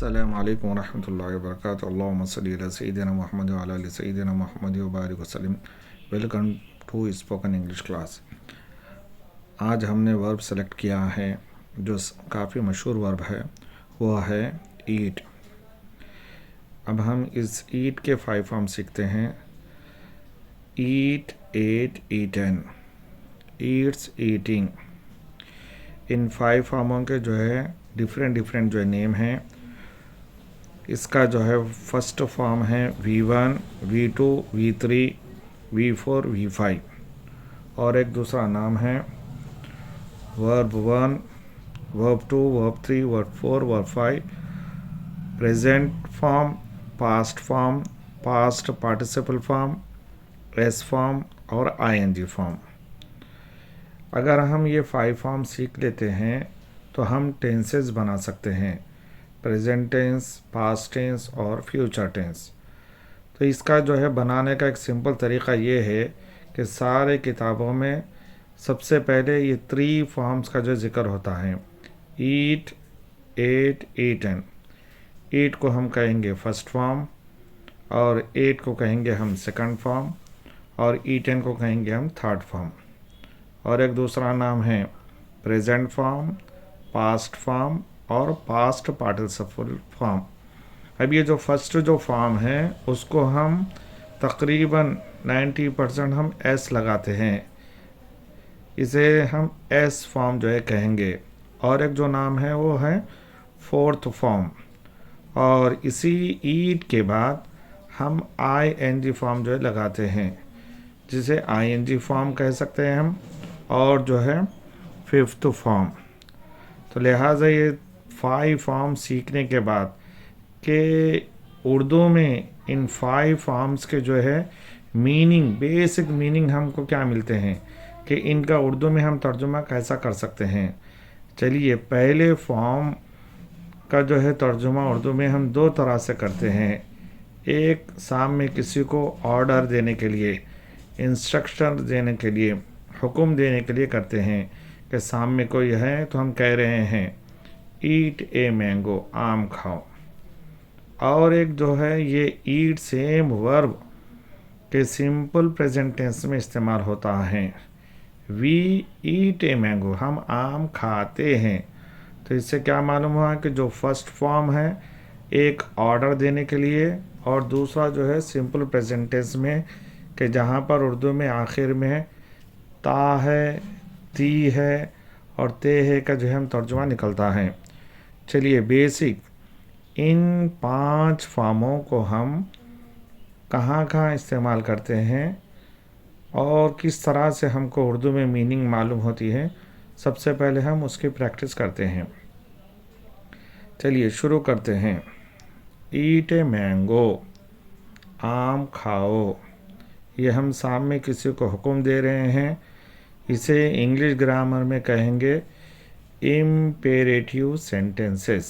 अस्सलामु अलैकुम वरहमतुल्लाहि वबरकातुहू। अल्लाहुम्मा सल्लि अला सय्यिदिना मुहम्मद व अला आलि सय्यिदिना मुहम्मद व बारिक वसल्लिम। Welcome to spoken English class. आज हमने वर्ब सेलेक्ट किया है जो काफ़ी मशहूर वर्ब है, वो है ईट। अब हम इस ईट के 5 फॉर्म सीखते हैं। ईट, एट, ईटन, ईट्स, ईटिंग। इन 5 फॉर्मों के जो है डिफरेंट जो है नेम हैं। इसका जो है फर्स्ट फॉर्म है V1, V2, V3, V4, V5 और एक दूसरा नाम है verb 1, verb 2, verb 3, verb 4, verb 5, present form, past participle form, S form और ING फॉर्म। अगर हम ये 5 फॉर्म सीख लेते हैं तो हम टेंसेस बना सकते हैं, प्रेजेंट टेंस, पास्ट टेंस और फ्यूचर टेंस। तो इसका जो है बनाने का एक सिंपल तरीका ये है कि सारे किताबों में सबसे पहले ये 3 फॉर्म्स का जो जिक्र होता है, ईट, एट, ईटन। ईट को हम कहेंगे फर्स्ट फॉर्म और एट को कहेंगे हम सेकंड फॉर्म और ईटन को कहेंगे हम थर्ड फॉर्म। और एक दूसरा नाम है प्रेजेंट फॉर्म, पास्ट फॉर्म और पास्ट पार्टिसिपल फॉर्म। अब ये जो फर्स्ट जो फॉर्म है उसको हम तकरीबन 90% हम एस लगाते हैं, इसे हम एस फॉर्म जो है कहेंगे। और एक जो नाम है वो है फोर्थ फॉर्म। और इसी ईट के बाद हम ING फॉर्म जो है लगाते हैं, जिसे ING फॉर्म कह सकते हैं हम, और जो है फिफ्थ फॉर्म। तो लिहाजा ये 5 फॉर्म सीखने के बाद कि उर्दू में इन 5 फॉर्म्स के जो है मीनिंग, बेसिक मीनिंग हमको क्या मिलते हैं कि इनका उर्दू में हम तर्जुमा कैसा कर सकते हैं। चलिए, पहले फॉर्म का जो है तर्जुमा उर्दू में हम 2 तरह से करते हैं। एक सामने किसी को ऑर्डर देने के लिए, इंस्ट्रक्शन देने के लिए, हुक्म देने के लिए करते हैं कि सामने कोई है तो हम कह रहे हैं ईट ए मैंगो, आम खाओ। और एक जो है ये ईट सेम वर्ब के सिंपल प्रेजेंट टेंस में इस्तेमाल होता है। वी ईट ए मैंगो, हम आम खाते हैं। तो इससे क्या मालूम हुआ कि जो फर्स्ट फॉर्म है एक ऑर्डर देने के लिए और दूसरा जो है सिंपल प्रेजेंट टेंस में, कि जहाँ पर उर्दू में आखिर में ता है, ती है और ते है का जो है हम तर्जुमा निकलता है। चलिए, बेसिक इन 5 फॉर्मों को हम कहाँ इस्तेमाल करते हैं और किस तरह से हमको उर्दू में मीनिंग मालूम होती है, सबसे पहले हम उसकी प्रैक्टिस करते हैं। चलिए शुरू करते हैं। ईट ए मैंगो, आम खाओ। ये हम सामने किसी को हुक्म दे रहे हैं। इसे इंग्लिश ग्रामर में कहेंगे इम्पेरेटिव सेंटेंसेस।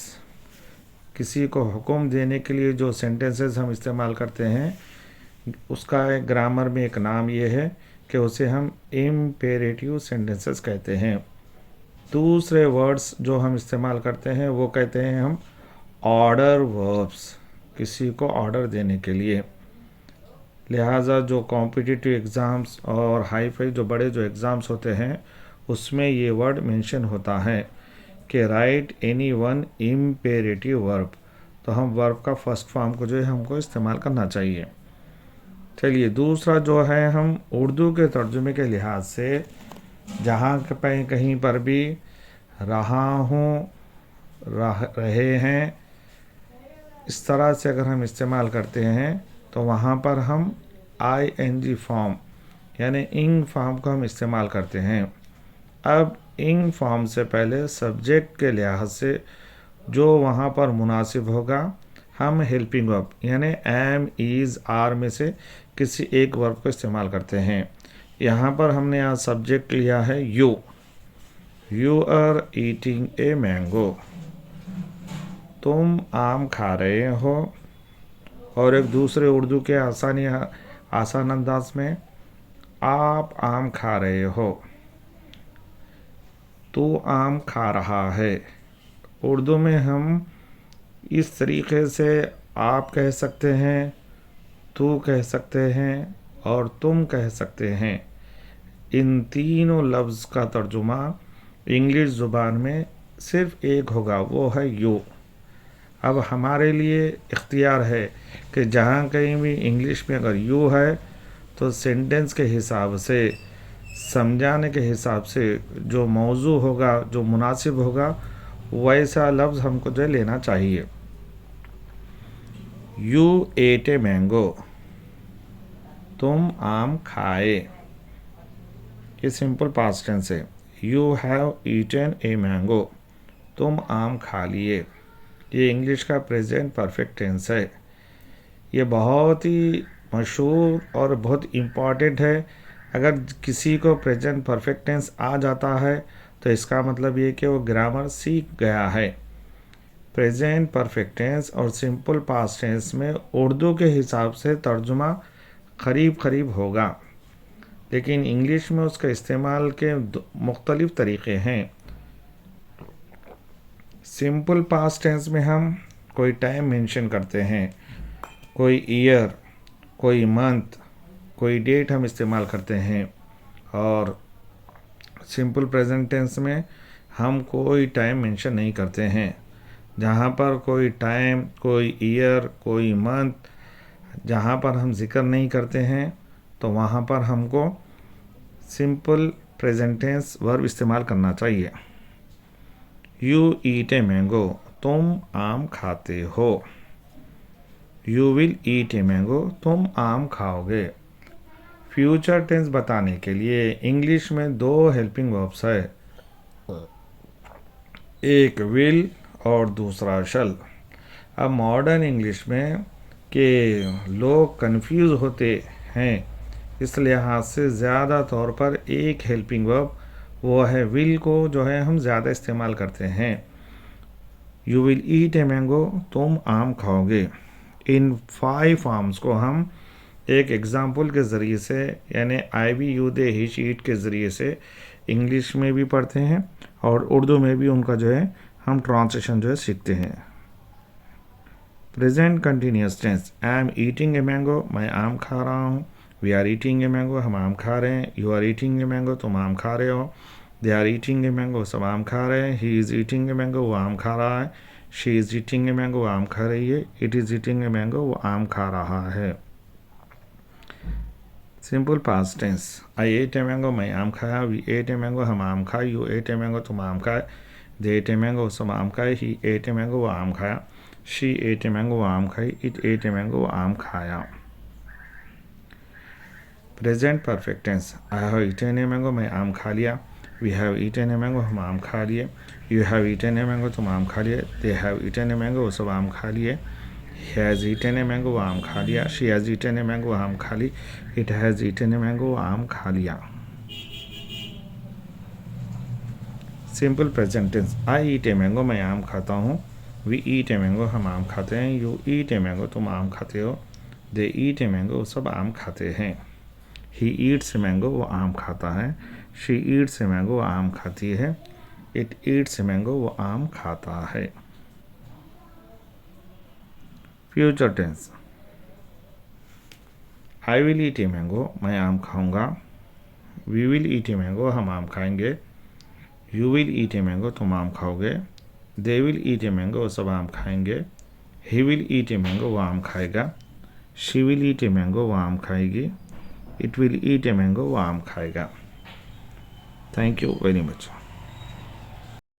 किसी को हुक्म देने के लिए जो सेंटेंसेस हम इस्तेमाल करते हैं उसका एक ग्रामर में एक नाम ये है कि उसे हम इम्पेरेटिव सेंटेंसेस कहते हैं। दूसरे वर्ड्स जो हम इस्तेमाल करते हैं वो कहते हैं हम ऑर्डर वर्ब्स, किसी को ऑर्डर देने के लिए। लिहाजा जो कॉम्पिटिटिव एग्ज़ाम्स और हाई फाई जो बड़े जो एग्ज़ाम्स होते हैं उसमें ये वर्ड मेंशन होता है कि right any one imperative verb. तो हम वर्ब का फर्स्ट फॉर्म को जो है हमको इस्तेमाल करना चाहिए। चलिए, दूसरा जो है हम उर्दू के तर्जुमे के लिहाज से जहाँ कहीं पर भी रहा हूँ, रहे हैं, इस तरह से अगर हम इस्तेमाल करते हैं तो वहाँ पर हम ING फॉर्म यानी इंग फॉर्म को हम इस्तेमाल करते हैं। अब इंग फॉर्म से पहले सब्जेक्ट के लिहाज से जो वहाँ पर मुनासिब होगा हम हेल्पिंग वर्ब यानी एम, इज़, आर में से किसी एक वर्ब को इस्तेमाल करते हैं। यहाँ पर हमने आज सब्जेक्ट लिया है you are eating a mango, तुम आम खा रहे हो। और एक दूसरे उर्दू के आसान अंदाज में आप आम खा रहे हो, तू आम खा रहा है। उर्दू में हम इस तरीके से आप कह सकते हैं, तू कह सकते हैं और तुम कह सकते हैं। इन तीनों लफ्ज़ का तर्जुमा इंग्लिश ज़ुबान में सिर्फ़ एक होगा, वो है यू। अब हमारे लिए इख्तियार है कि जहाँ कहीं भी इंग्लिश में अगर यू है तो सेंटेंस के हिसाब से, समझाने के हिसाब से जो मौजू होगा, जो मुनासिब होगा, वैसा लफ्ज़ हमको जो लेना चाहिए। यू एट ए मैंगो, तुम आम खाए। ये सिंपल पास्ट टेंस है। You have eaten a mango, तुम आम खा लिए। ये इंग्लिश का प्रेजेंट परफेक्ट टेंस है। ये बहुत ही मशहूर और बहुत इम्पॉर्टेंट है। अगर किसी को प्रेजेंट परफेक्ट टेंस आ जाता है तो इसका मतलब ये कि वो ग्रामर सीख गया है। प्रेजेंट परफेक्ट टेंस और सिंपल पास्ट टेंस में उर्दू के हिसाब से तर्जुमा करीब करीब होगा, लेकिन इंग्लिश में उसका इस्तेमाल के मुख्तलिफ तरीक़े हैं। सिंपल पास्ट टेंस में हम कोई टाइम मेंशन करते हैं, कोई ईयर, कोई मंथ, कोई डेट हम इस्तेमाल करते हैं। और सिंपल प्रेजेंट टेंस में हम कोई टाइम मेंशन नहीं करते हैं। जहाँ पर कोई टाइम, कोई ईयर, कोई मंथ जहाँ पर हम जिक्र नहीं करते हैं तो वहाँ पर हमको सिंपल प्रेजेंट टेंस वर्ब इस्तेमाल करना चाहिए। यू ईट ए मैंगो, तुम आम खाते हो। You will eat a mango, तुम आम खाओगे। फ्यूचर टेंस बताने के लिए इंग्लिश में दो हेल्पिंग वर्ब्स है, एक विल और दूसरा शल। अब मॉडर्न इंग्लिश में के लोग कंफ्यूज होते हैं, इस लिहाज से ज़्यादा तौर पर एक हेल्पिंग वर्ब, वो है विल, को जो है हम ज़्यादा इस्तेमाल करते हैं। You will eat a mango, तुम आम खाओगे। इन 5 फॉर्म्स को हम एक एग्ज़ाम्पल के ज़रिए से, यानी आई बी यू दे ही शीट के ज़रिए से इंग्लिश में भी पढ़ते हैं और उर्दू में भी उनका जो है हम ट्रांसलेशन जो है सीखते हैं। Present continuous tense, I am eating a mango, मैं आम खा रहा हूँ। We are eating a mango, हम आम खा रहे हैं। You are eating a mango, तुम आम खा रहे हो। They are eating a mango, सब आम खा रहे हैं। He is eating a mango, वो आम खा रहा है। She is eating a mango, वो आम खा रही है। It is eating a mango, वो आम खा रहा है। Simple past tense, I ate a mango, मैं आम खाया। वी एट ए मैंगो, हम आम खाए। यू एट ए मैंगो, तुम आम खाए। दे एट ए मैंगो, सब आम खाए। ही एट ए मैंगो, वो आम खाया। शी एट ए मैंगो, वो आम खाई। इट एट ए मैंगो, वो आम खाया। Present perfect tense, I have eaten a mango, मैं आम खा लिया। We have eaten a mango, हम आम खा लिए। You have eaten a mango, तुम आम खा लिए। They have eaten a mango, वो सब आम खा लिए। He has eaten a mango, वो आम खा लिया। She has eaten a mango, वो आम खा ली। It has eaten a mango, वो आम खा लिया। Simple present tense, I eat a mango, मैं आम खाता हूँ। वी ईट ए मैंगो, हम आम खाते हैं। यू ईट ए मैंगो, तुम आम खाते हो। दे ईट ए मैंगो, वो सब आम खाते हैं। ही ईट्स ए मैंगो, वो आम खाता है। शी ईट्स ए मैंगो, वो आम खाती है। इट ईट्स ए मैंगो, वो आम खाता है। Future tense, I will eat a mango, मैं आम खाऊंगा। We will eat a mango, हम आम खाएंगे। You will eat a mango, तुम आम खाओगे। They will eat a mango, वो सब आम खाएंगे। He will eat a mango, वो आम खाएगा। She will eat a mango, वो आम खाएगी। It will eat a mango, वो आम खाएगा। Thank you very much.